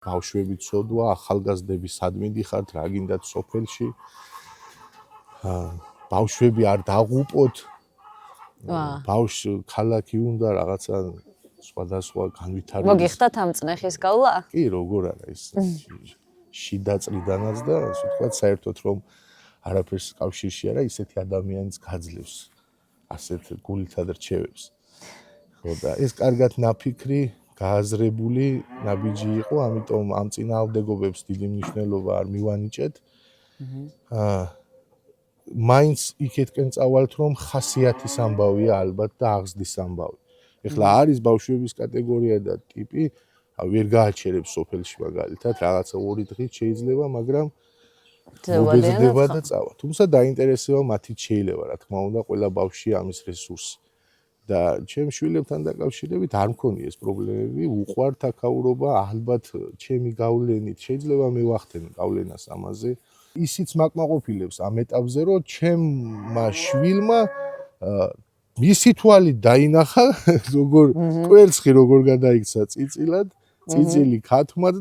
ბავშვები ცოდვა, ახალგაზრდები სად მიდიხართ, რა გინდათ სოფელში. ბავშვები არ დაღუპოთ. ბავშვი ქალაქი უნდა რაღაცა სხვადასხვა განვითარების. მოგიხდათ ამ წნეხის გავლა? კი, როგორ არა ის შიდა წრიდანაც და ასე ვთქვათ, საერთოდ რომ არაფერს კავშირში არა, ისეთი ადამიანის გაძლევს ასეთ გულითად რჩევებს. ხო და ეს კარგად ნაფიქრი, გააზრებული ნაბიჯი იყო, ამიტომ ამ წინააღმდეგობებს დიდი მნიშვნელობა არ მივანიჭეთ. მაინც იქეთკენ წავალთ, რომ ხასიათის ამბავია ალბათ და აღზრდის ამბავი. ეხლა არის ბავშვების კატეგორია და ტიპი, ვერ გააჩერებს სოფელში მაგალითად, რაღაცა 2 დღით შეიძლება, მაგრამ მობეზრდება და წავა. თუმცა დაინტერესება მათით შეიძლება, რა თქმა უნდა, ყველა ბავშვია ამის რესურსი. და ჩემ შვილებთან დაკავშირებით არ მქონია ეს პრობლემები, უყვართ აქაურობა, ალბათ ჩემი გავლენით შეიძლება მივახდენ გავლენას ამაზე. ისიც მაკმაყოფილებს ამ ეტაპზე, რომ ჩემმა შვილმა მისი თვალით დაინახა, როგორ კვერცხი როგორ გადაიქცა წიწილად, წიწილი ქათმად